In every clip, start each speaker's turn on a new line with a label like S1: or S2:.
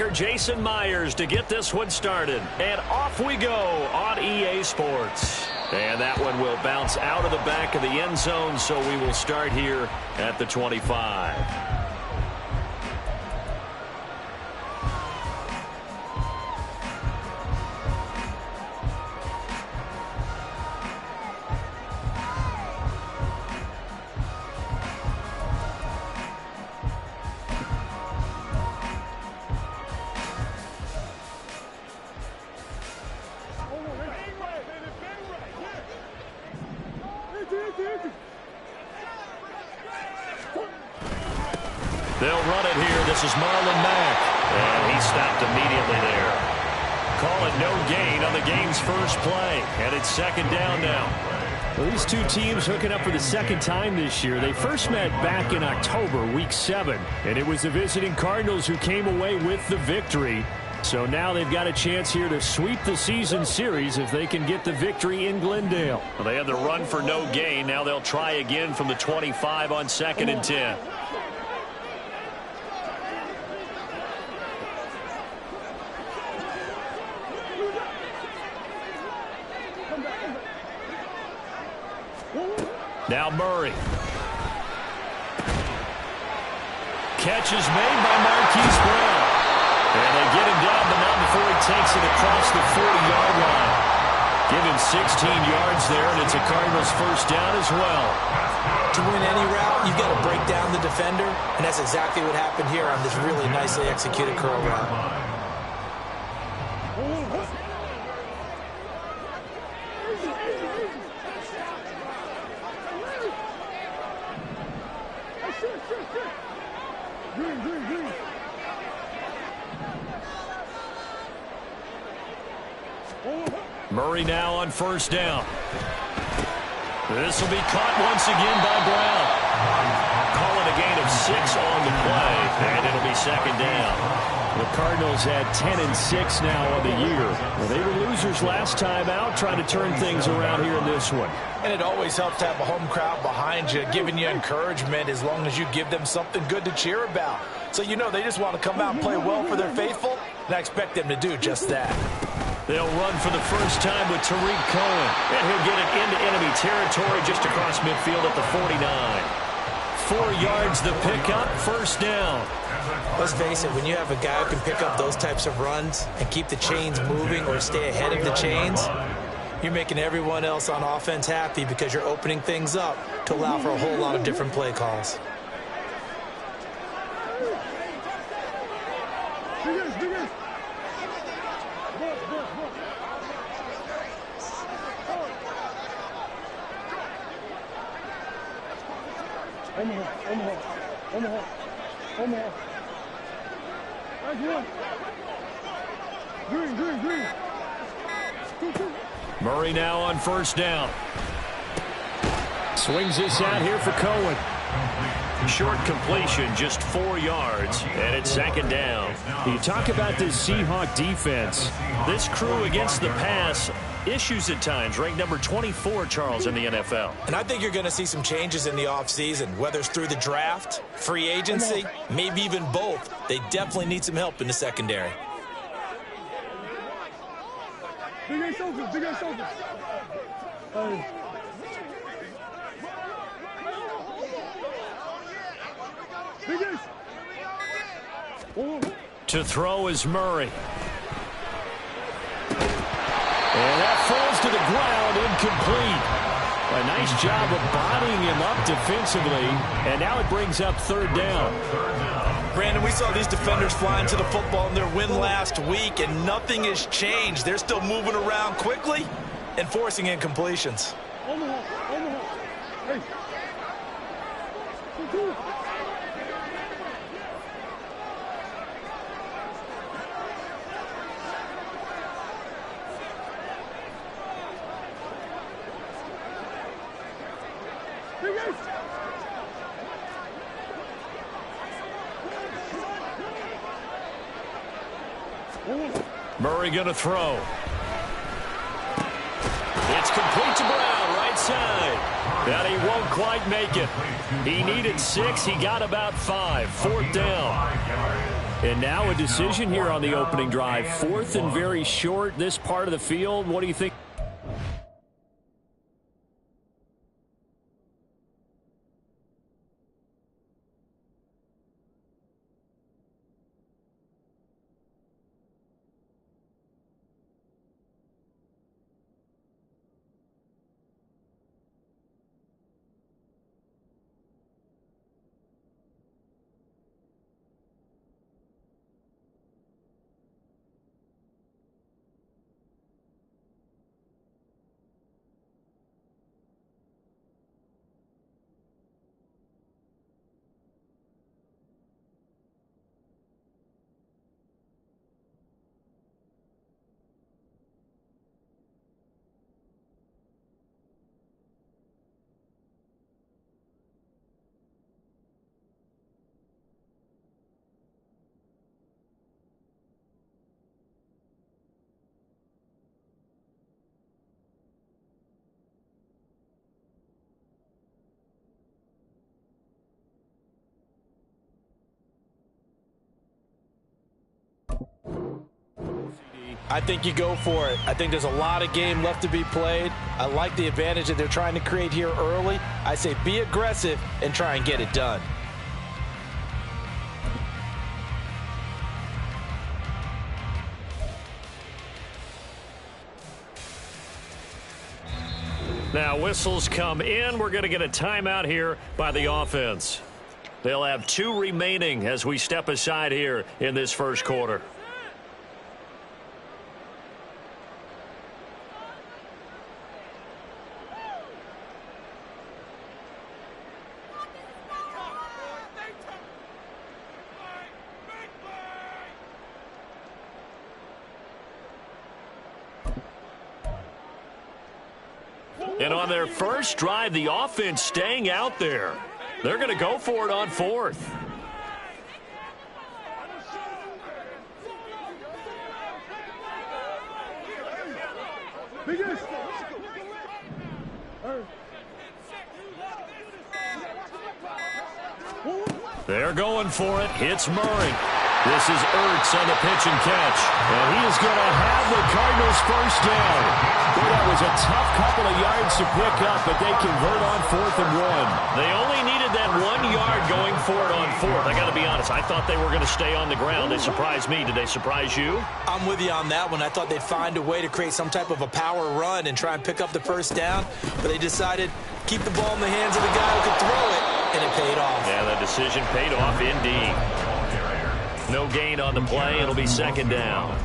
S1: linebacker Jason Myers to get this one started. And off we go on EA Sports. And that one will bounce out of the back of the end zone, so we will start here at the 25. They'll run it here. This is Marlon Mack. And he stopped immediately there. Call it no gain on the game's first play. And it's second down now.
S2: Well, these two teams hooking up for the second time this year. They first met back in October, Week 7. And it was the visiting Cardinals who came away with the victory. So now they've got a chance here to sweep the season series if they can get the victory in Glendale.
S1: Well, they had the run for no gain. Now they'll try again from the 25 on 2nd and 10. Now Murray. Catch is made by Marquise Brown. And they get him down, but not before he takes it across the 40-yard line. Give him 16 yards there, and it's a Cardinals first down as well.
S3: To win any route, you've got to break down the defender, and that's exactly what happened here on this really nicely executed curl route.
S1: Murray now on first down. This will be caught once again by Brown. Call it a gain of 6 on the play, and it'll be second down.
S2: The Cardinals had 10-6 now on the year. Well, they were losers last time out, trying to turn things around here in this one.
S3: And it always helps to have a home crowd behind you, giving you encouragement as long as you give them something good to cheer about. So you know they just want to come out and play well for their faithful, and I expect them to do just that.
S1: They'll run for the first time with Tariq Cohen. And he'll get it into enemy territory just across midfield at the 49. 4 yards the pickup, first down.
S3: Let's face it, when you have a guy who can pick up those types of runs and keep the chains moving or stay ahead of the chains, you're making everyone else on offense happy because you're opening things up to allow for a whole lot of different play calls.
S1: Murray now on first down.
S2: Swings this out here for Cohen.
S1: Short completion, just 4 yards, and it's second down.
S2: You talk about this Seahawk defense.
S1: This crew against the pass, issues at times, ranked number 24, Charles, in the NFL.
S3: And I think you're going to see some changes in the offseason, whether it's through the draft, free agency, maybe even both. They definitely need some help in the secondary.
S1: To throw is Murray. And that falls to the ground, incomplete. A nice job of bodying him up defensively, and now it brings up third down.
S3: Brandon, we saw these defenders flying to the football in their win last week, and nothing has changed. They're still moving around quickly and forcing incompletions.
S1: Murray going to throw. It's complete to Brown, right side. And he won't quite make it. He needed 6. He got about 5. Fourth down.
S2: And now a decision here on the opening drive. 4th and very short, this part of the field. What do you think?
S3: I think you go for it. I think there's a lot of game left to be played. I like the advantage that they're trying to create here early. I say be aggressive and try and get it done.
S2: Now whistles come in. We're going to get a timeout here by the offense. They'll have 2 remaining as we step aside here in this first quarter. And on their first drive, the offense staying out there. They're going to go for it on 4th. They're going for it. Hits Murray. This is Ertz on the pitch and catch. And he is going to have the Cardinals first down. Boy, that was a tough couple of yards to pick up, but they convert on 4th and 1. They only needed that 1 yard going for it on 4th. I got to be honest, I thought they were going to stay on the ground. They surprised me. Did they surprise you?
S3: I'm with you on that one. I thought they'd find a way to create some type of a power run and try and pick up the first down, but they decided keep the ball in the hands of the guy who could throw it, and it paid off.
S2: Yeah, the decision paid off indeed. No gain on the play. It'll be second down.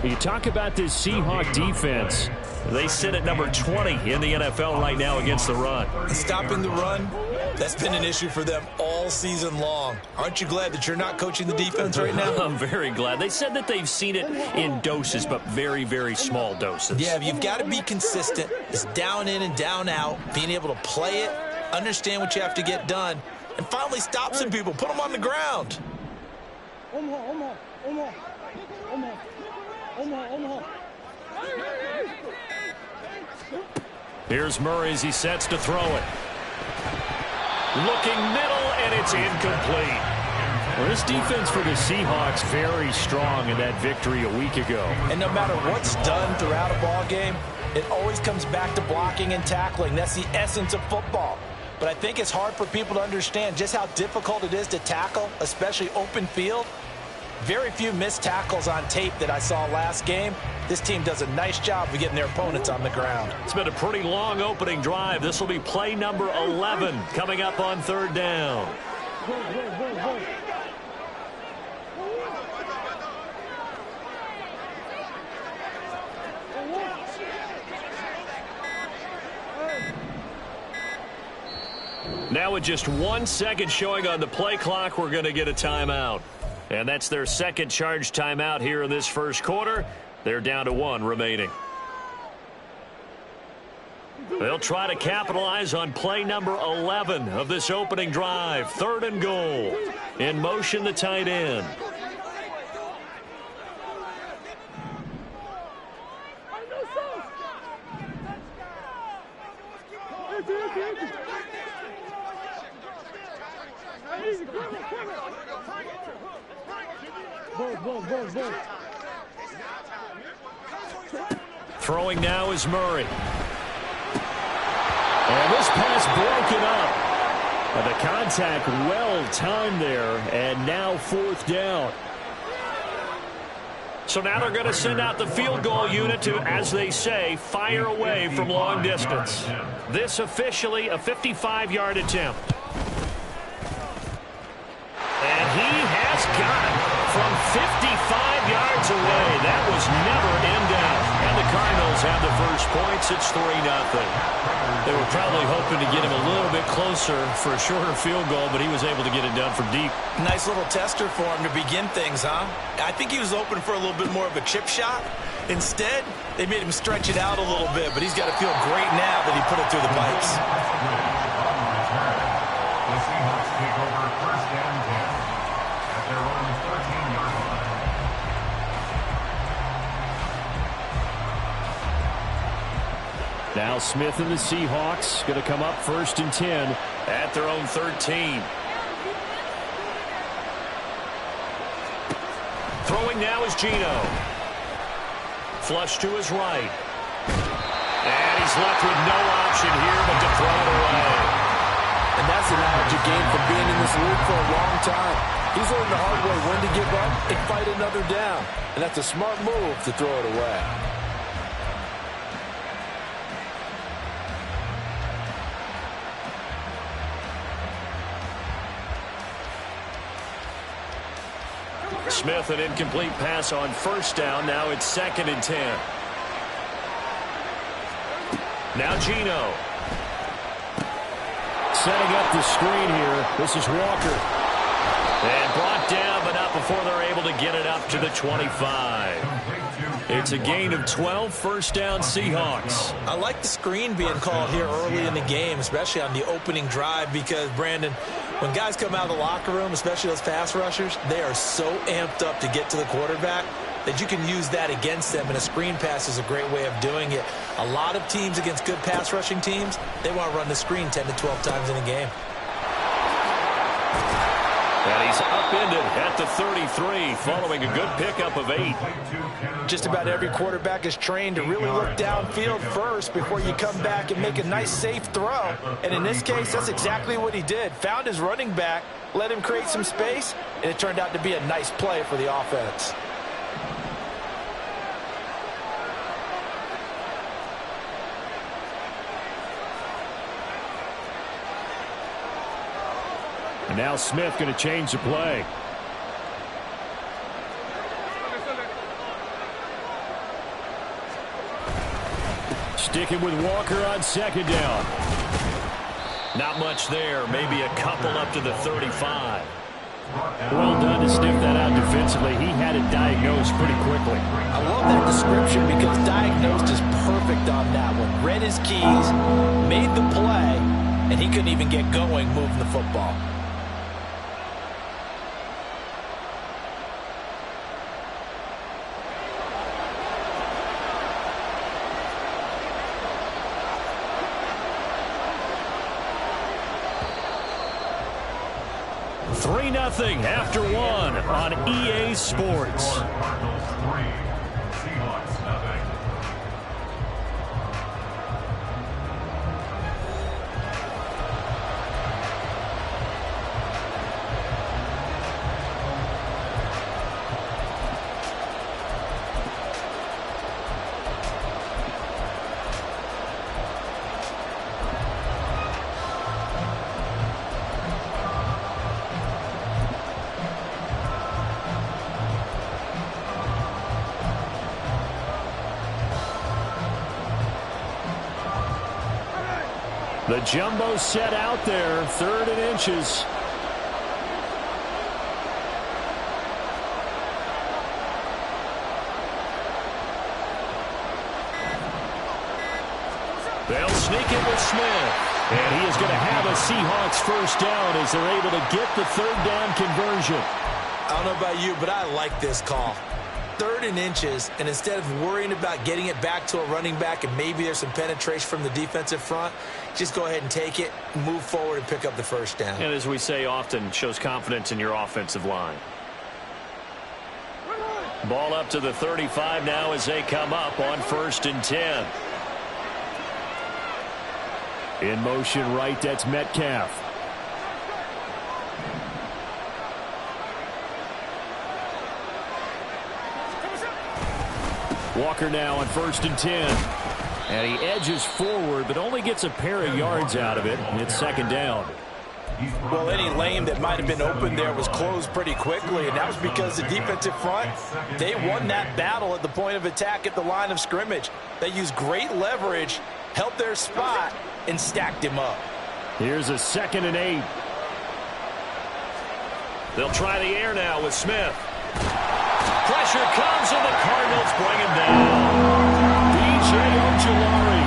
S2: You talk about this Seahawk defense. They sit at number 20 in the NFL right now against the run.
S3: Stopping the run, that's been an issue for them all season long. Aren't you glad that you're not coaching the defense right now?
S2: I'm very glad. They said that they've seen it in doses, but very, very small doses.
S3: Yeah, you've got to be consistent. It's down in and down out, being able to play it, understand what you have to get done, and finally stop some people, put them on the ground.
S2: Here's Murray as he sets to throw it. Looking middle, and it's incomplete. Well, this defense for the Seahawks very strong in that victory a week ago.
S3: And no matter what's done throughout a ball game, it always comes back to blocking and tackling. That's the essence of football. But I think it's hard for people to understand just how difficult it is to tackle, especially open field. Very few missed tackles on tape that I saw last game. This team does a nice job of getting their opponents on the ground.
S2: It's been a pretty long opening drive. This will be play number 11 coming up on 3rd down. Now with just 1 second showing on the play clock, we're going to get a timeout. And that's their second charge timeout here in this first quarter. They're down to 1 remaining. They'll try to capitalize on play number 11 of this opening drive. 3rd and goal. In motion, the tight end. Throwing now is Murray. And this pass broken up. The contact well timed there, and now 4th down. So now they're going to send out the field goal unit to, as they say, fire away from long distance. This officially a 55-yard attempt. And he has got it from 55 yards away. That was never in doubt. And the Cardinals have the first points. It's 3-0. They were probably hoping to get him a little bit closer for a shorter field goal, but he was able to get it done from deep.
S3: Nice little tester for him to begin things, huh? I think he was open for a little bit more of a chip shot. Instead, they made him stretch it out a little bit, but he's got to feel great now that he put it through the pipes.
S4: The Seahawks take over 1st and 10 at their own 13-yard line.
S2: Now Smith and the Seahawks going to come up 1st and 10
S1: at their own 13.
S2: Throwing now is Geno. Flush to his right. And he's left with no option here but to throw it away.
S5: And that's an attitude gained from being in this league for a long time. He's learned the hard way when to give up and fight another down. And that's a smart move to throw it away.
S2: Smith, an incomplete pass on 1st down. Now it's 2nd and 10. Now Geno. Setting up the screen here. This is Walker. And brought down, but not before they're able to get it up to the 25. It's a gain of 12, 1st down Seahawks.
S3: I like the screen being called here early in the game, especially on the opening drive, because, Brandon, when guys come out of the locker room, especially those pass rushers, they are so amped up to get to the quarterback that you can use that against them, and a screen pass is a great way of doing it. A lot of teams against good pass rushing teams, they want to run the screen 10 to 12 times in a game.
S2: And he's upended at the 33 following a good pickup of 8.
S5: Just about every quarterback is trained to really look downfield first before you come back and make a nice, safe throw. And in this case, that's exactly what he did. Found his running back, let him create some space, and it turned out to be a nice play for the offense.
S2: And now Smith going to change the play. Sticking with Walker on 2nd down. Not much there. Maybe a couple up to the 35. Well done to sniff that out defensively. He had it diagnosed pretty quickly.
S5: I love that description because diagnosed is perfect on that one. Read his keys, made the play, and he couldn't even get going moving the football.
S2: After 1 on EA Sports.
S4: Cardinals 3, Seahawks nothing.
S2: The jumbo set out there, 3rd and inches. They'll sneak it with Smith. And he is going to have a Seahawks 1st down as they're able to get the 3rd down conversion.
S3: I don't know about you, but I like this call. 3rd and inches, and instead of worrying about getting it back to a running back and maybe there's some penetration from the defensive front, just go ahead and take it, move forward, and pick up the 1st down.
S2: And as we say often, shows confidence in your offensive line. Ball up to the 35 now as they come up on 1st and 10. In motion right, that's Metcalf. Walker now on 1st and 10. And he edges forward, but only gets a pair of yards out of it. And it's 2nd down.
S5: Well, any lane that might have been open there was closed pretty quickly, and that was because the defensive front, they won that battle at the point of attack at the line of scrimmage. They used great leverage, held their spot, and stacked him up.
S2: Here's a 2nd and 8. They'll try the air now with Smith. Pressure comes, and the Cardinals bring him down. B.J. Ojulari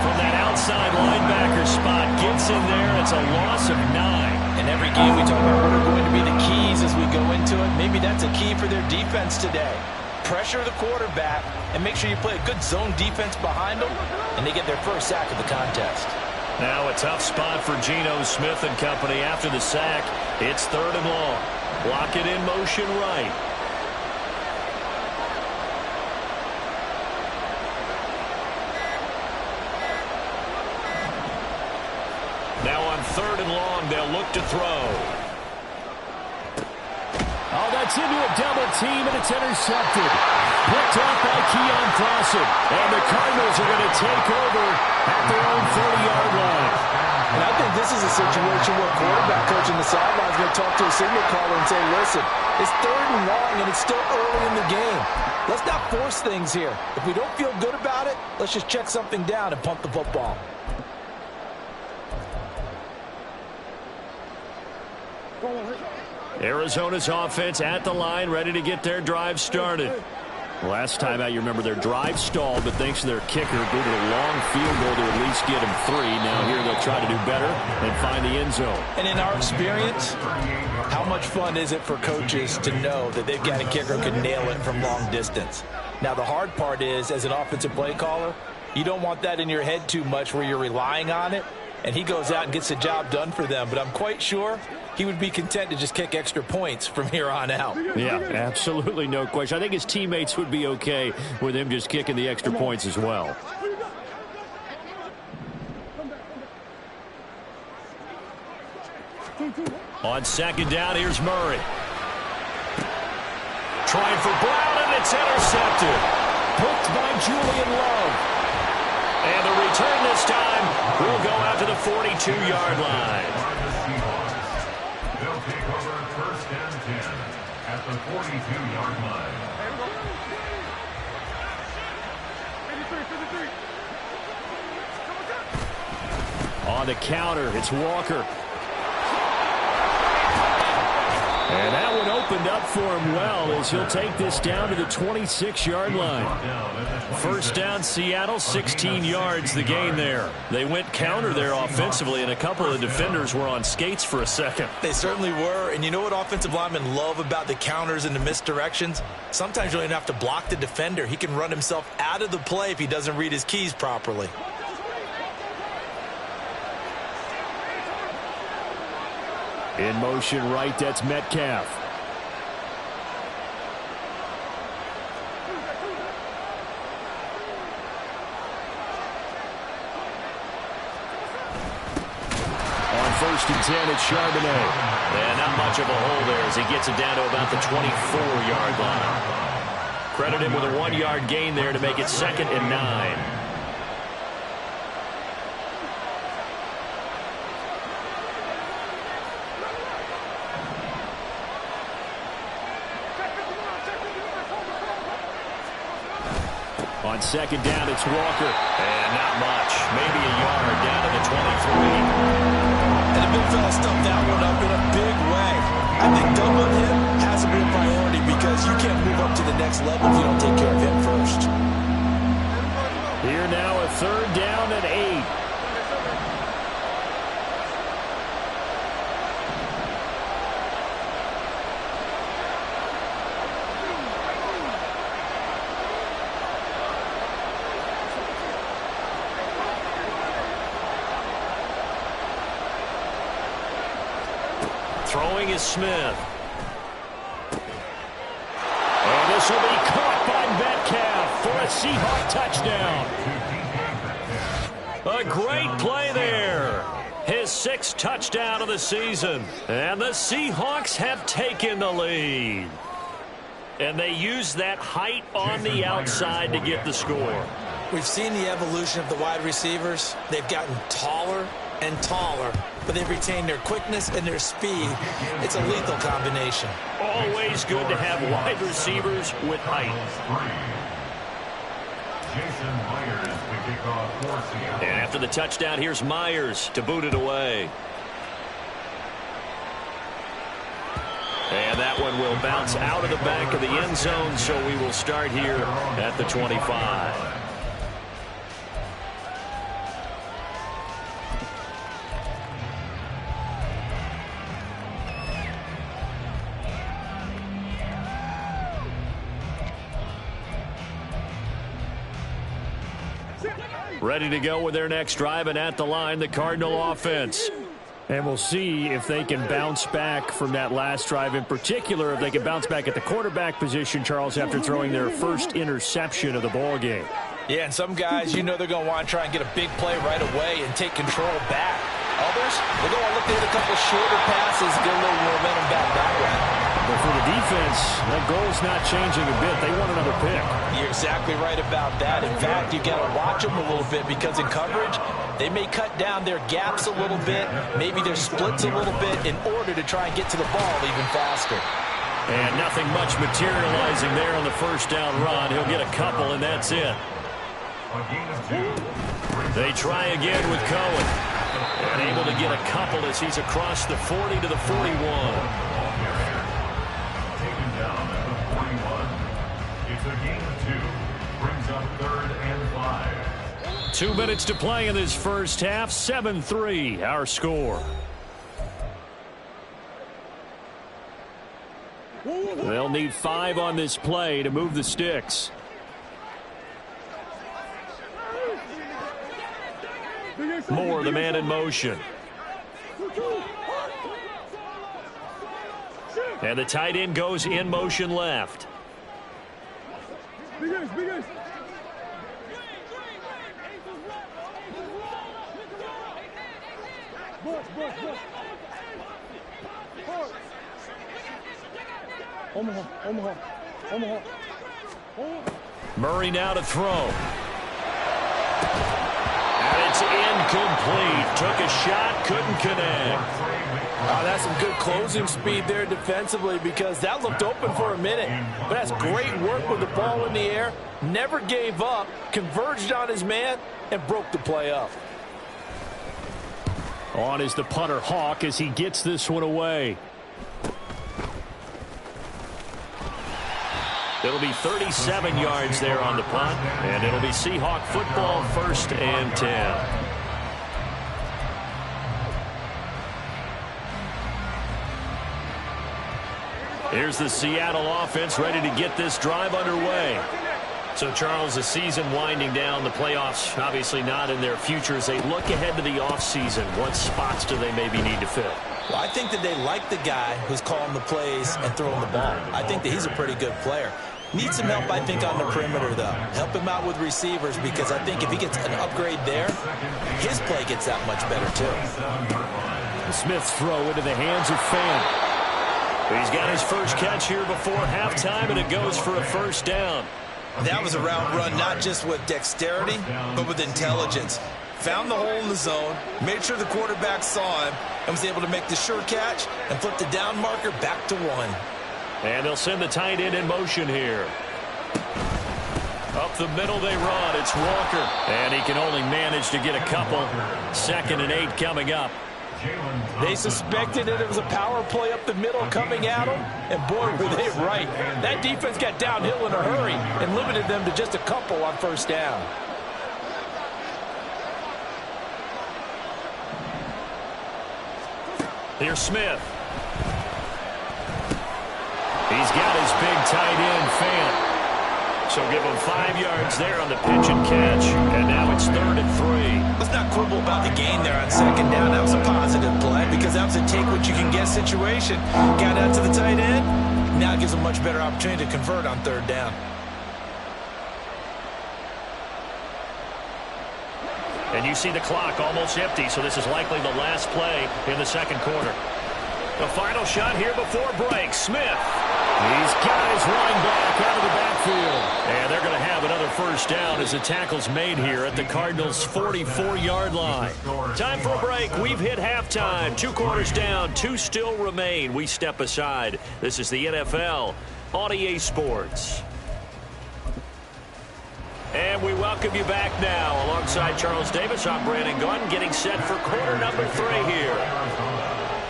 S2: from that outside linebacker spot gets in there. It's a loss of 9.
S5: In every game we talk about what are going to be the keys as we go into it. Maybe that's a key for their defense today. Pressure the quarterback and make sure you play a good zone defense behind them, and they get their first sack of the contest.
S2: Now a tough spot for Geno Smith and company after the sack. It's 3rd and long. Block it in motion right. Now on 3rd and long, they'll look to throw. Oh, that's into a double team, and it's intercepted. Picked off by Keon Clausen. And the Cardinals are going to take over at their own 30-yard line.
S5: And I think this is a situation where a quarterback coach on the sideline is going to talk to a signal caller and say, listen, it's 3rd and long, and it's still early in the game. Let's not force things here. If we don't feel good about it, let's just check something down and punt the football.
S2: Arizona's offense at the line, ready to get their drive started. Last time out, you remember their drive stalled, but thanks to their kicker, did a long field goal to at least get them 3. Now here they'll try to do better and find the end zone.
S5: And in our experience, how much fun is it for coaches to know that they've got a kicker who can nail it from long distance? Now, the hard part is, as an offensive play caller, you don't want that in your head too much where you're relying on it, and he goes out and gets the job done for them. But I'm quite sure he would be content to just kick extra points from here on out.
S2: Yeah, absolutely no question. I think his teammates would be okay with him just kicking the extra points as well. On 2nd down, here's Murray. Trying for Brown, and it's intercepted. Hooked by Julian Love. And the return this time will go out to the 42-yard line.
S4: They'll take over 1st and 10 at the 42-yard line.
S2: On the counter, it's Walker. And that one opened up for him well as he'll take this down to the 26-yard line. 1st down, Seattle, 16 yards the gain there. They went counter there offensively, and a couple of defenders were on skates for a second.
S5: They certainly were, and you know what offensive linemen love about the counters and the misdirections? Sometimes you don't even have to block the defender. He can run himself out of the play if he doesn't read his keys properly.
S2: In motion right, that's Metcalf. On 1st and 10, it's Charbonnet. And not much of a hole there as he gets it down to about the 24-yard line. Credit him with a 1-yard gain there to make it 2nd and 9. On 2nd down, it's Walker. And not much. Maybe a yard down to the 23.
S5: And the big fella stuffed that one up in a big way. I think doubling him has to be a priority because you can't move up to the next level if you don't take care of him first.
S2: Here now, a 3rd down and 8. Throwing is Smith. And this will be touchdown. A great play there. His 6th touchdown of the season. And the Seahawks have taken the lead. And they use that height on the outside to get the score.
S3: We've seen the evolution of the wide receivers. They've gotten taller and taller, but they've retained their quickness and their speed. It's a lethal combination.
S2: Always good to have wide receivers with height.
S4: Jason Myers to kick off for Seattle.
S2: And after the touchdown, here's Myers to boot it away. And that one will bounce out of the back of the end zone, so we will start here at the 25. Ready to go with their next drive, and at the line, the Cardinal offense. And we'll see if they can bounce back from that last drive. In particular, if they can bounce back at the quarterback position, Charles, after throwing their first interception of the ball game.
S5: Yeah, and some guys, you know they're going to want to try and get a big play right away and take control back. Others, they're going to look to hit a couple shorter passes, get a little momentum back that way.
S2: But for the defense, that goal's not changing a bit. They want another pick.
S5: You're exactly right about that. In fact, you got to watch them a little bit because in coverage, they may cut down their gaps a little bit, maybe their splits a little bit in order to try and get to the ball even faster.
S2: And nothing much materializing there on the first down run. He'll get a couple, and that's it. They try again with Cohen. And able to get a couple as he's across the 40 to the 41.
S4: Taken down at the 41. It's a gain of 2. Brings up 3rd and 5.
S2: 2 minutes to play in this first half. 7-3 our score. They'll need 5 on this play to move the sticks. Moore, the man in motion. And the tight end goes in motion left. Murray now to throw. And it's incomplete. Took a shot, couldn't connect.
S5: That's some good closing speed there defensively because that looked open for a minute. But that's great work with the ball in the air. Never gave up, converged on his man, and broke the play up.
S2: On is the punter Hawk as he gets this one away. It'll be 37 yards there on the punt, and it'll be Seahawk football, 1st and 10. Here's the Seattle offense ready to get this drive underway. So, Charles, the season winding down, the playoffs obviously not in their future. As they look ahead to the offseason, what spots do they maybe need to fill?
S3: Well, I think that they like the guy who's calling the plays and throwing the ball. I think that he's a pretty good player. Needs some help, I think, on the perimeter, though. Help him out with receivers because I think if he gets an upgrade there, his play gets that much better, too.
S2: Smith's throw into the hands of Fant. He's got his first catch here before halftime, and it goes for a first down.
S3: That was a route run not just with dexterity, but with intelligence. Found the hole in the zone, made sure the quarterback saw him, and was able to make the sure catch and flip the down marker back to 1.
S2: And they'll send the tight end in motion here. Up the middle they run. It's Walker. And he can only manage to get a couple. 2nd and 8 coming up.
S5: They suspected that it was a power play up the middle coming at them, and boy, were they right. That defense got downhill in a hurry and limited them to just a couple on first down.
S2: Here's Smith. He's got his big tight end, Fant. So give him 5 yards there on the pitch and catch. And now it's 3rd and 3.
S3: Let's not quibble about the gain there on 2nd down. That was a positive play because that was a take-what-you-can-get situation. Got out to the tight end. Now it gives a much better opportunity to convert on 3rd down.
S2: And you see the clock almost empty, so this is likely the last play in the second quarter. The final shot here before break. Smith. He's got his running back out of the backfield. And they're going to have another first down as the tackle's made here at the Cardinals' 44-yard line. Time for a break. We've hit halftime. 2 quarters down. 2 still remain. We step aside. This is the NFL on EA Sports. And we welcome you back now. Alongside Charles Davis, I'm Brandon Gunn, getting set for quarter number 3 here.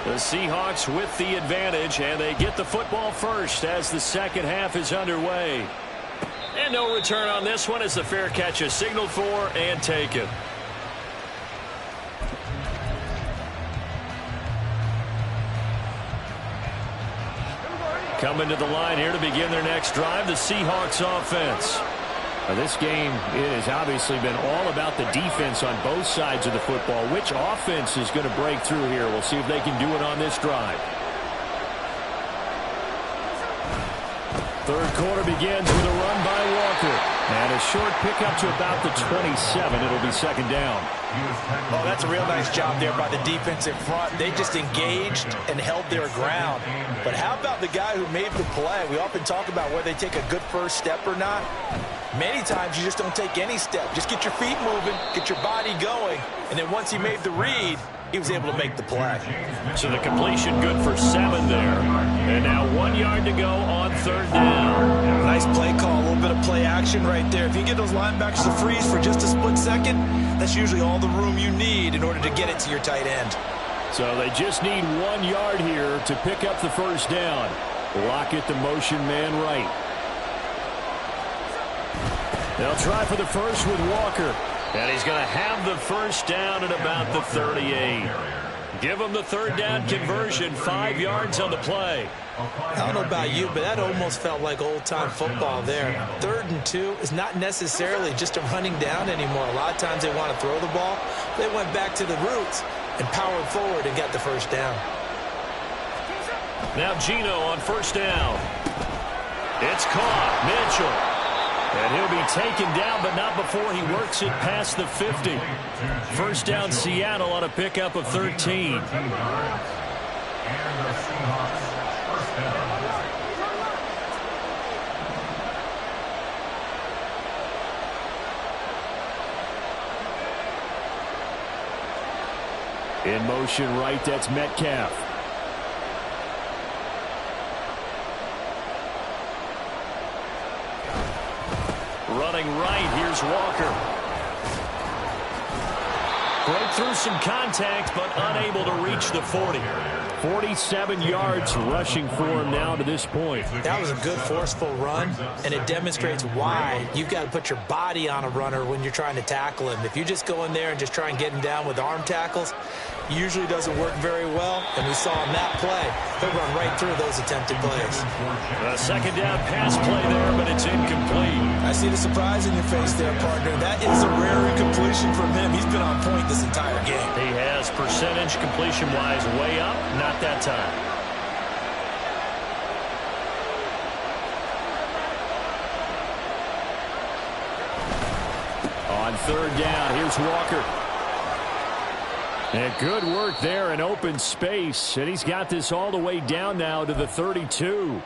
S2: The Seahawks with the advantage, and they get the football first as the second half is underway. And no return on this one as the fair catch is signaled for and taken. Coming to the line here to begin their next drive, the Seahawks offense. Now, this game, it has obviously been all about the defense on both sides of the football. Which offense is going to break through here? We'll see if they can do it on this drive. Third quarter begins with a run by Walker. And a short pickup to about the 27. It'll be second down.
S5: Oh, that's a real nice job there by the defense in front. They just engaged and held their ground. But how about the guy who made the play? We often talk about whether they take a good first step or not. Many times you just don't take any step. Just get your feet moving, get your body going, and then once he made the read, he was able to make the play.
S2: So the completion good for 7 there. And now 1 yard to go on third down.
S5: Nice play call, a little bit of play action right there. If you get those linebackers to freeze for just a split second, that's usually all the room you need in order to get it to your tight end.
S2: So they just need 1 yard here to pick up the first down. Lockett the motion man right. They'll try for the first with Walker. And he's going to have the first down at about the 38. Give him the third down conversion, 5 yards on the play.
S3: I don't know about you, but that almost felt like old-time football there. 3rd and 2 is not necessarily just a running down anymore. A lot of times they want to throw the ball. They went back to the roots and powered forward and got the first down.
S2: Now Geno on first down. It's caught. Mitchell. And he'll be taken down, but not before he works it past the 50. First down Seattle on a pickup of 13. In motion right, that's Metcalf. Running right, here's Walker. Broke through some contact, but unable to reach the 40. 47 yards rushing for him now to this point.
S3: That was a good forceful run, and it demonstrates why you've got to put your body on a runner when you're trying to tackle him. If you just go in there and just try and get him down with arm tackles, usually doesn't work very well, and we saw on that play, he'll run right through those attempted plays.
S2: A second down pass play there, but it's incomplete.
S5: I see the surprise in your face there, partner. That is a rare incompletion from him. He's been on point this entire game.
S2: He has percentage completion-wise way up, not that time. On third down, here's Walker. And good work there in open space, and he's got this all the way down now to the 32.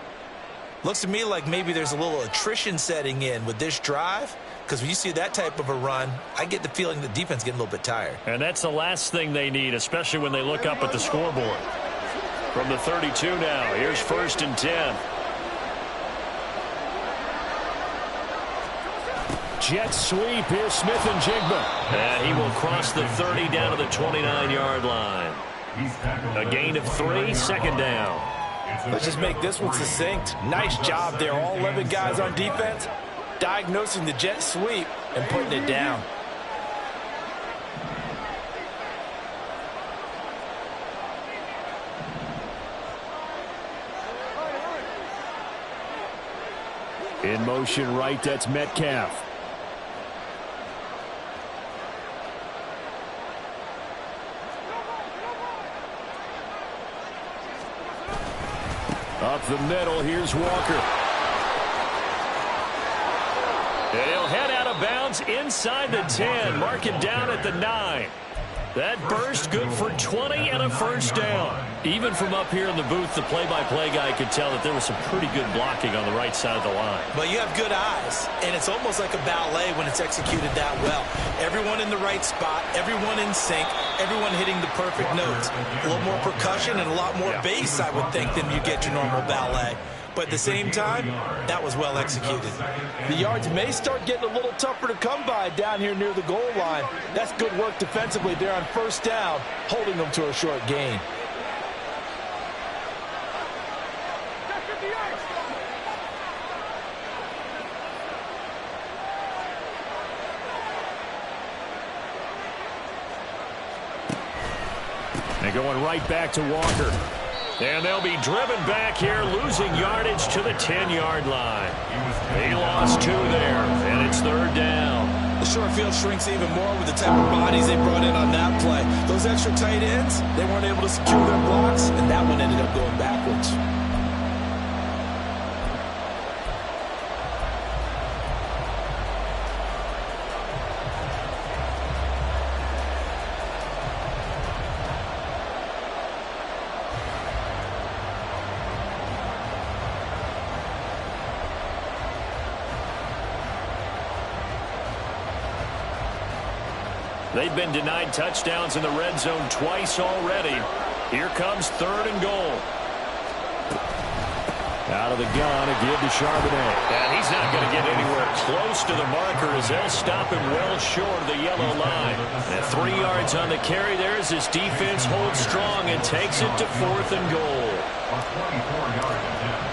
S3: Looks to me like maybe there's a little attrition setting in with this drive, because when you see that type of a run, I get the feeling the defense getting a little bit tired.
S2: And that's the last thing they need, especially when they look up at the scoreboard. From the 32 now, here's 1st and 10. Jet sweep, here's Smith-Njigba. And he will cross the 30 down to the 29-yard line. A gain of 3, second down.
S5: Let's just make this one succinct. Nice job there. All 11 guys on defense diagnosing the jet sweep and putting it down.
S2: In motion right, that's Metcalf. Up the middle, here's Walker. And he'll head out of of bounds inside the 10. Mark it down at the 9. That burst good for 20 and a first down. Even from up here in the booth, the play-by-play guy could tell that there was some pretty good blocking on the right side of the line.
S3: But you have good eyes, and it's almost like a ballet when it's executed that well. Everyone in the right spot, everyone in sync, everyone hitting the perfect notes. A little more percussion and a lot more bass, I would think, than you get your normal ballet. But at the same time, that was well executed.
S5: The yards may start getting a little tougher to come by down here near the goal line. That's good work defensively there on first down, holding them to a short gain.
S2: And going right back to Walker. And they'll be driven back here, losing yardage to the 10-yard line. He lost 2 there, and it's third down.
S3: The short field shrinks even more with the type of bodies they brought in on that play. Those extra tight ends, they weren't able to secure their blocks, and that one ended up going backwards.
S2: They've been denied touchdowns in the red zone twice already. Here comes third and goal. Out of the gun, a give to Charbonnet. And he's not going to get anywhere close to the marker as they'll stop him well short of the yellow line. And 3 yards on the carry there as his defense holds strong and takes it to 4th and goal.
S4: A 24-yard attempt.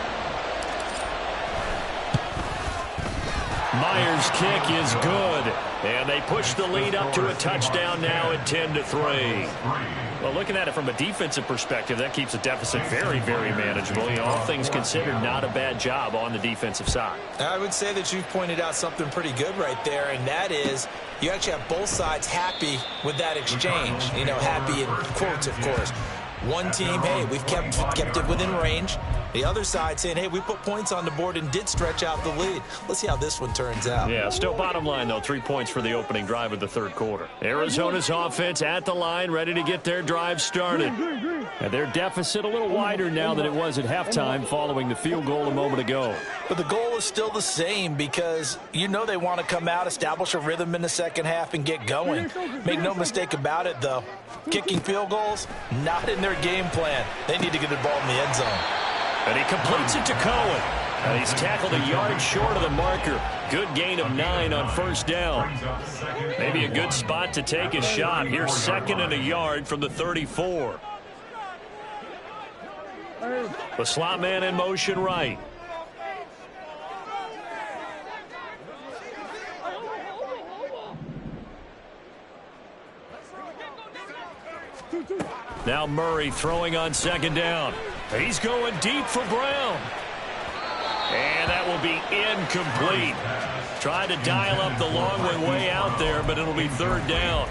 S2: Myers' kick is good, and they push the lead up to a touchdown now at 10-3. Well, looking at it from a defensive perspective, that keeps the deficit very, very manageable. You know, all things considered, not a bad job on the defensive side.
S3: I would say that you've pointed out something pretty good right there, and that is you actually have both sides happy with that exchange. You know, happy in quotes, of course. One team, hey, we've kept it within range. The other side saying, hey, we put points on the board and did stretch out the lead. Let's see how this one turns out.
S2: Yeah, still bottom line, though, 3 points for the opening drive of the third quarter. Arizona's offense at the line, ready to get their drive started. And their deficit a little wider now than it was at halftime following the field goal a moment ago.
S5: But the goal is still the same because you know they want to come out, establish a rhythm in the second half, and get going. Make no mistake about it, though. Kicking field goals, not in their game plan. They need to get the ball in the end zone.
S2: And he completes it to Cohen. And he's tackled a yard short of the marker. Good gain of 9 on first down. Maybe a good spot to take a shot. Here's 2nd and a yard from the 34. The slot man in motion right. Now Murray throwing on 2nd down. He's going deep for Brown. And that will be incomplete. Tried to dial up the long way out there, but it'll be 3rd down.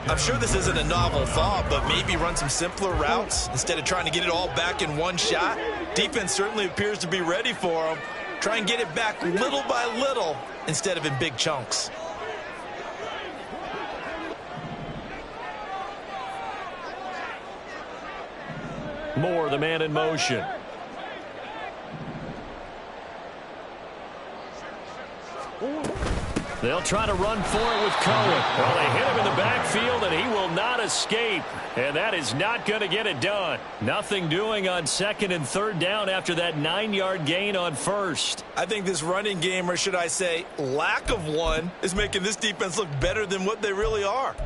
S3: I'm sure this isn't a novel thought, but maybe run some simpler routes instead of trying to get it all back in one shot. Defense certainly appears to be ready for them. Try and get it back little by little instead of in big chunks.
S2: Moore, the man in motion. They'll try to run for it with Cohen. Well, they hit him in the backfield, and he will not escape. And that is not going to get it done. Nothing doing on 2nd and 3rd down after that 9-yard gain on 1st.
S3: I think this running game, or should I say lack of one, is making this defense look better than what they really are.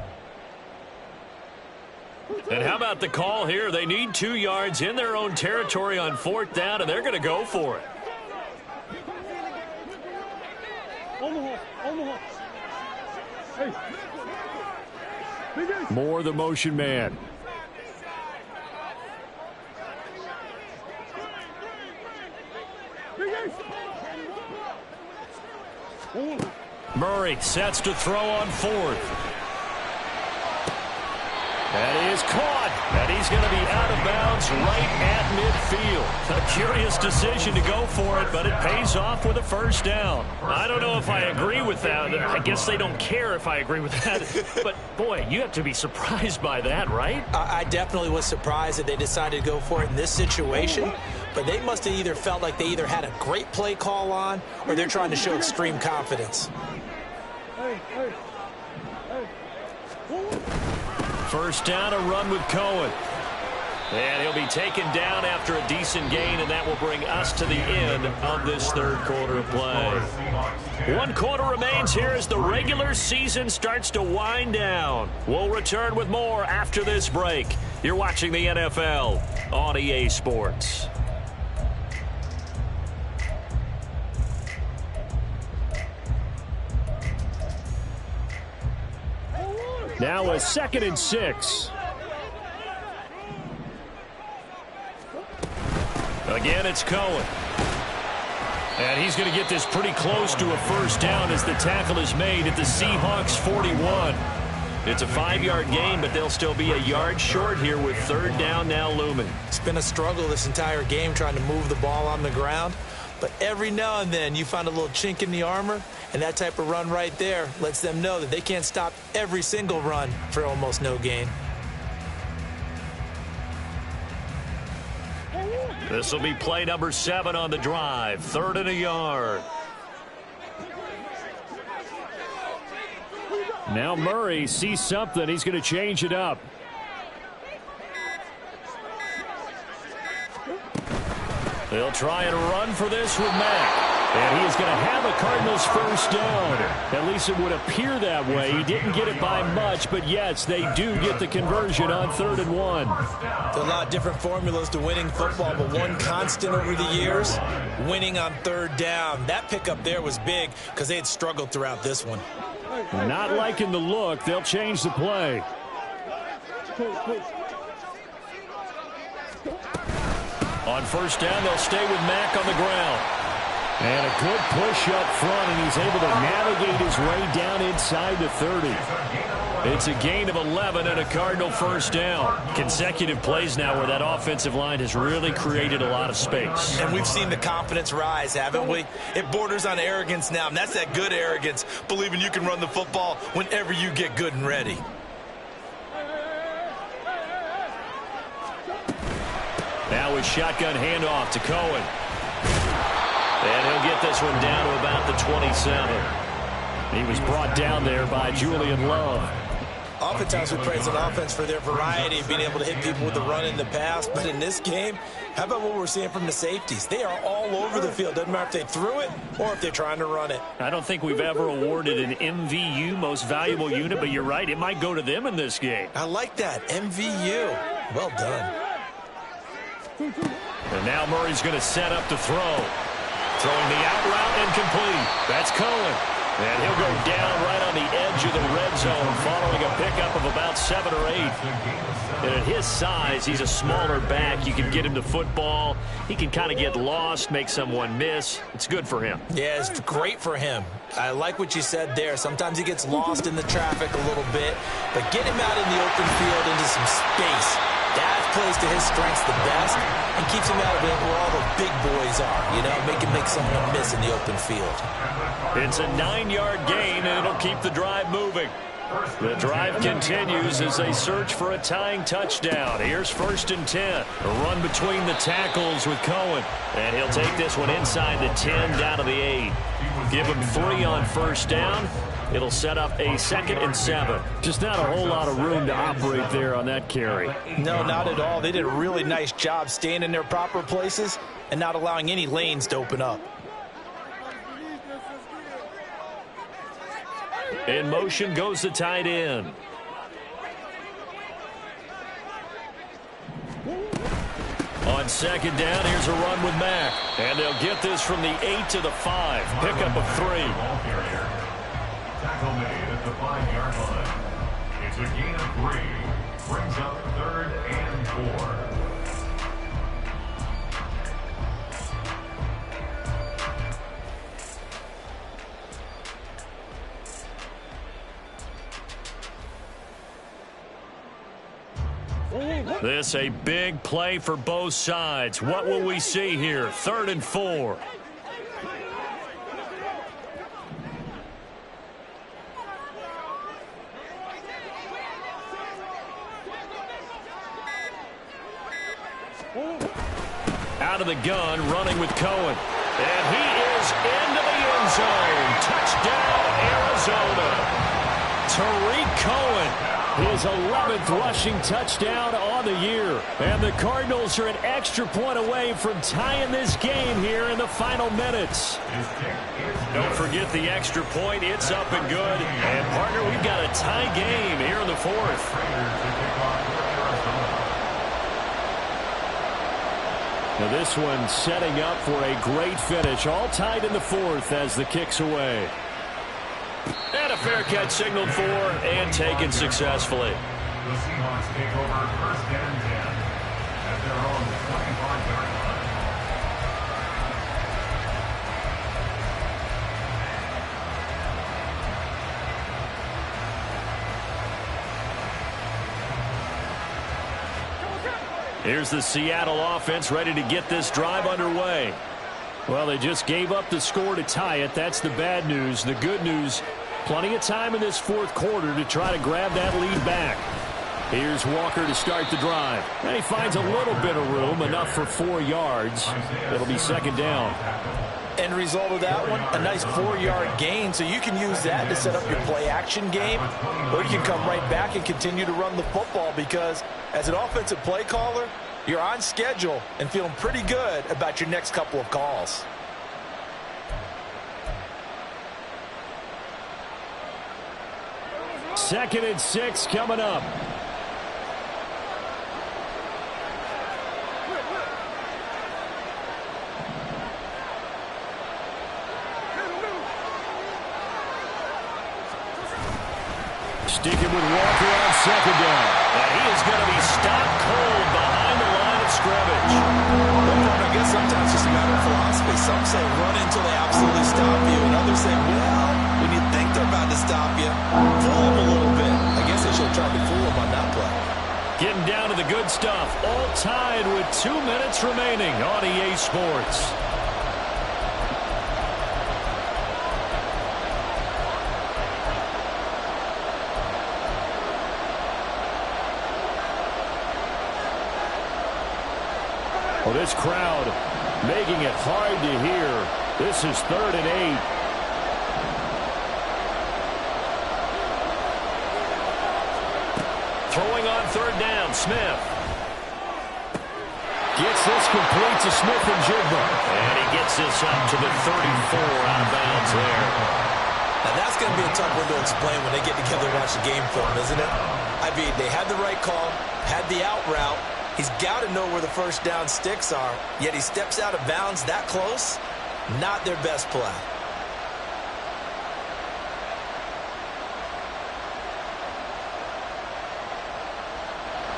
S2: And how about the call here? They need 2 yards in their own territory on 4th down, and they're going to go for it. Moore, the motion man. Murray sets to throw on 4th. That is caught, and he's going to be out of bounds right at midfield. A curious decision to go for it, but it pays off with a first down. I don't know if I agree with that. I guess they don't care if I agree with that. But, boy, you have to be surprised by that, right?
S3: I definitely was surprised that they decided to go for it in this situation, but they must have either felt like they either had a great play call on or they're trying to show extreme confidence.
S2: First down, a run with Cohen. And he'll be taken down after a decent gain, and that will bring us to the end of this third quarter of play. 1 quarter remains here as the regular season starts to wind down. We'll return with more after this break. You're watching the NFL on EA Sports. Now a 2nd and 6. Again, it's Cohen. And he's going to get this pretty close to a first down as the tackle is made at the Seahawks 41. It's a 5-yard gain, but they'll still be a yard short here with third down now looming.
S3: It's been a struggle this entire game trying to move the ball on the ground. But every now and then you find a little chink in the armor, and that type of run right there lets them know that they can't stop every single run for almost no gain.
S2: This will be play number 7 on the drive. 3rd and a yard. Now Murray sees something. He's going to change it up. They'll try and run for this with Mack. And he is going to have a Cardinals first down. At least it would appear that way. He didn't get it by much, but yes, they do get the conversion on 3rd and 1.
S3: There are a lot of different formulas to winning football, but one constant over the years, winning on 3rd down. That pickup there was big because they had struggled throughout this one.
S2: Not liking the look. They'll change the play. On first down, they'll stay with Mack on the ground. And a good push up front, and he's able to navigate his way down inside the 30. It's a gain of 11 and a Cardinal first down. Consecutive plays now where that offensive line has really created a lot of space.
S3: And we've seen the confidence rise, haven't we? It borders on arrogance now, and that's that good arrogance, believing you can run the football whenever you get good and ready.
S2: Now a shotgun handoff to Cohen. And he'll get this one down to about the 27. He was brought down there by Julian Love.
S3: Oftentimes we praise an offense for their variety of being able to hit people with the run in the past. But in this game, how about what we're seeing from the safeties? They are all over the field. Doesn't matter if they threw it or if they're trying to run it.
S2: I don't think we've ever awarded an MVU, most valuable unit, but you're right. It might go to them in this game.
S3: I like that. MVU. Well done.
S2: And now Murray's going to set up to throw. Throwing the out route incomplete. That's Cohen. And he'll go down right on the edge of the red zone following a pickup of about 7 or 8. And at his size, he's a smaller back. You can get him to football. He can kind of get lost, make someone miss. It's good for him.
S3: Yeah, it's great for him. I like what you said there. Sometimes he gets lost in the traffic a little bit. But get him out in the open field into some space. That plays to his strengths the best and keeps him out of it where all the big boys are. You know, make someone miss in the open field.
S2: It's a 9-yard gain, and it'll keep the drive moving. The drive continues as they search for a tying touchdown. Here's 1st and 10. A run between the tackles with Cohen. And he'll take this one inside the 10 down to the 8. Give him 3 on first down. It'll set up a 2nd and 7. Just not a whole lot of room to operate there on that carry.
S5: No, not at all. They did a really nice job staying in their proper places and not allowing any lanes to open up.
S2: In motion goes the tight end. On 2nd down, here's a run with Mack. And they'll get this from the 8 to the 5. Pickup of 3.
S4: Tackle made at the 5-yard line. It's a gain of 3. Brings up 3rd and 4.
S2: This a big play for both sides. What will we see here? 3rd and 4. Out of the gun, running with Cohen. And he is into the end zone. Touchdown, Arizona. Tariq Cohen, his 11th rushing touchdown on the year. And the Cardinals are an extra point away from tying this game here in the final minutes. Don't forget the extra point. It's up and good. And, partner, we've got a tie game here in the 4th. Now this one setting up for a great finish. All tied in the 4th as the kick's away. And a fair catch signaled for and taken successfully.
S4: The Seahawks take over 1st and 10 at their own 25-yard line.
S2: Here's the Seattle offense ready to get this drive underway. Well, they just gave up the score to tie it. That's the bad news. The good news, plenty of time in this 4th quarter to try to grab that lead back. Here's Walker to start the drive. And he finds a little bit of room, enough for 4 yards. It'll be 2nd down.
S5: End result of that one, a nice 4-yard gain, so you can use that to set up your play-action game, or you can come right back and continue to run the football because as an offensive play caller, you're on schedule and feeling pretty good about your next couple of calls.
S2: Second and 6 coming up. Sticking with Walker on 2nd down. And he is going to be stopped cold behind the line of scrimmage.
S5: Well, I guess sometimes it's just a matter of philosophy. Some say run until they absolutely stop you, and others say, well, when you think they're about to stop you, fool them a little bit. I guess they should have tried to fool them on that play.
S2: Getting down to the good stuff. All tied with 2 minutes remaining on EA Sports. Well, this crowd making it hard to hear. This is 3rd and 8. Throwing on 3rd down, Smith. Gets this complete to Smith-Njigba. And he gets this up to the 34 out of bounds there.
S5: Now, that's going to be a tough one to explain when they get together and watch the game film, isn't it? I mean, they had the right call, had the out route. He's got to know where the 1st down sticks are, yet he steps out of bounds that close. Not their best play.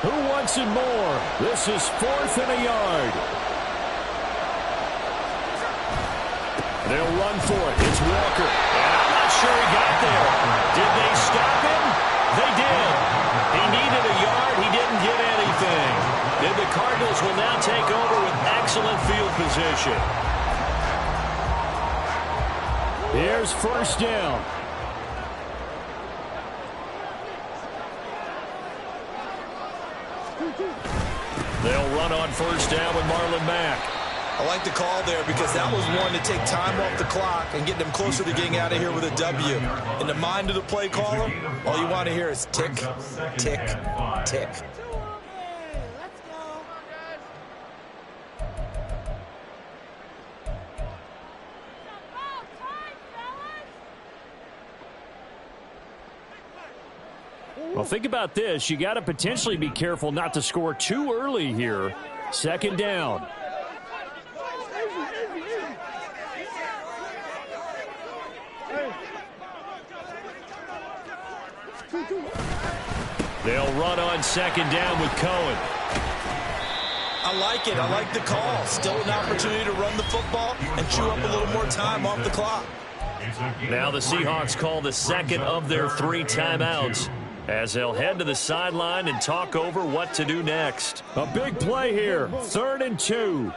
S2: Who wants it more? This is 4th and a yard. They'll run for it. It's Walker. And I'm not sure he got there. Did they stop him? They did. He needed a yard. He didn't get anything. And the Cardinals will now take over with excellent field position. Here's 1st down. They'll run on 1st down with Marlon Mack.
S5: I like the call there because that was one to take time off the clock and get them closer to getting out of here with a W. In the mind of the play caller, all you want to hear is tick, tick, tick.
S2: Well, think about this. You got to potentially be careful not to score too early here. 2nd down. They'll run on 2nd down with Cohen.
S5: I like it. I like the call. Still an opportunity to run the football and chew up a little more time off the clock.
S2: Now the Seahawks call the 2nd of their 3 timeouts. as they'll head to the sideline and talk over what to do next. A big play here, 3rd and 2.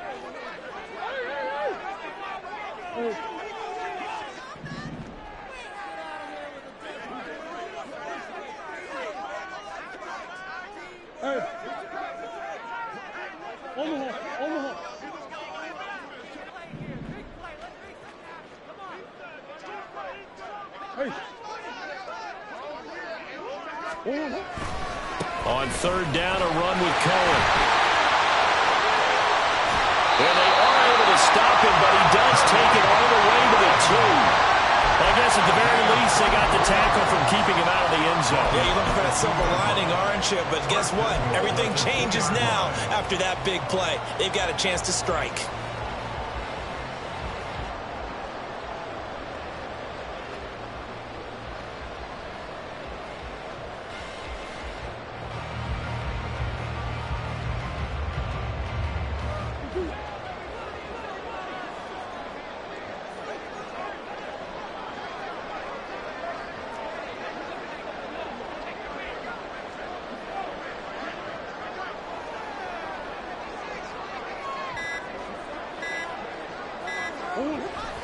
S2: On 3rd down, a run with Cohen. And they are able to stop him, but he does take it all the way to the 2. I guess at the very least, they got the tackle from keeping him out of the end zone.
S3: Yeah, you're looking for that silver lining, aren't you? But guess what? Everything changes now after that big play. They've got a chance to strike.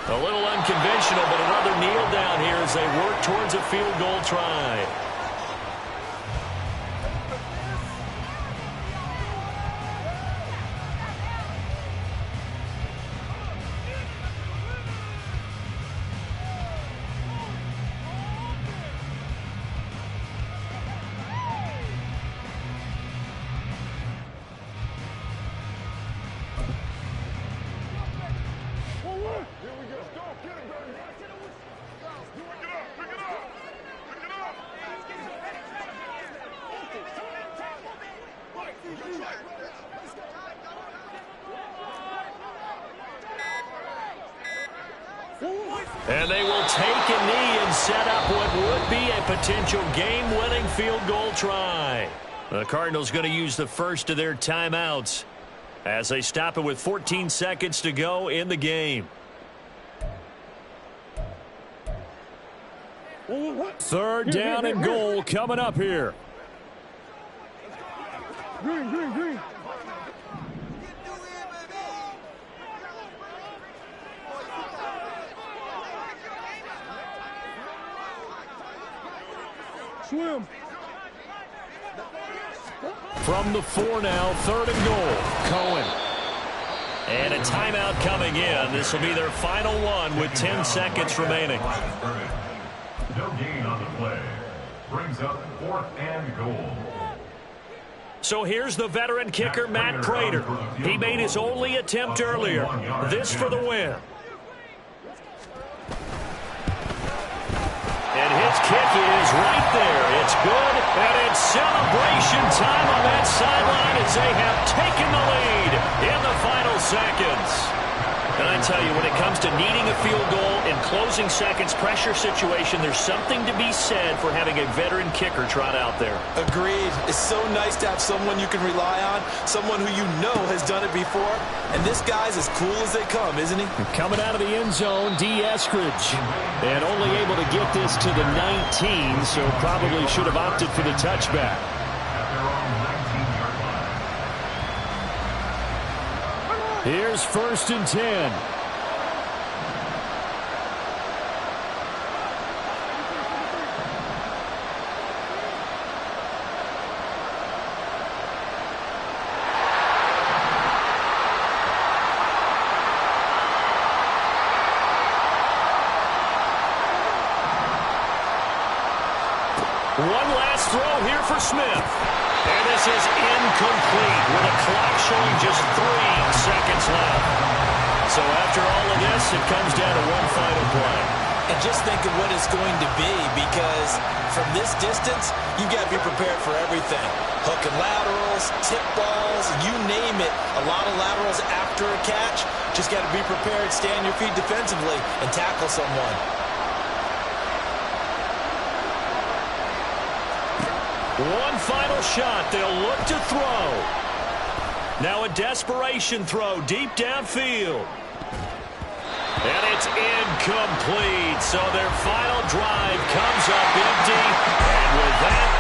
S2: A little unconventional, but another kneel down here as they work towards a field goal try. And they will take a knee and set up what would be a potential game-winning field goal try. The Cardinals going to use the first of their timeouts as they stop it with 14 seconds to go in the game. 3rd down and goal coming up here.
S6: Green. Swim.
S2: From the 4 now, 3rd and goal. Cohen. And a timeout coming in. This will be their final one with 10 seconds remaining.
S4: No gain on the play. Brings up 4th and goal.
S2: So here's the veteran kicker, Matt Prater. He made his only attempt earlier. This for the win. And his kick is right there. It's good, and it's celebration time on that sideline as they have taken the lead in the final seconds. And I tell you, when it comes to needing a field goal in closing seconds pressure situation, there's something to be said for having a veteran kicker trot out there.
S3: Agreed. It's so nice to have someone you can rely on, someone who you know has done it before. And this guy's as cool as they come, isn't he?
S2: Coming out of the end zone, D. Eskridge. And only able to get this to the 19, so probably should have opted for the touchback. Here's 1st and 10. One last throw here for Smith. And this is incomplete with a clock showing just 3 seconds left. So after all of this, it comes down to one final play.
S3: And just think of what it's going to be, because from this distance, you've got to be prepared for everything. Hook and laterals, tip balls, you name it. A lot of laterals after a catch. Just got to be prepared, stay on your feet defensively, and tackle someone.
S2: One final shot. They'll look to throw. Now a desperation throw deep downfield. And it's incomplete. So their final drive comes up empty. And with that,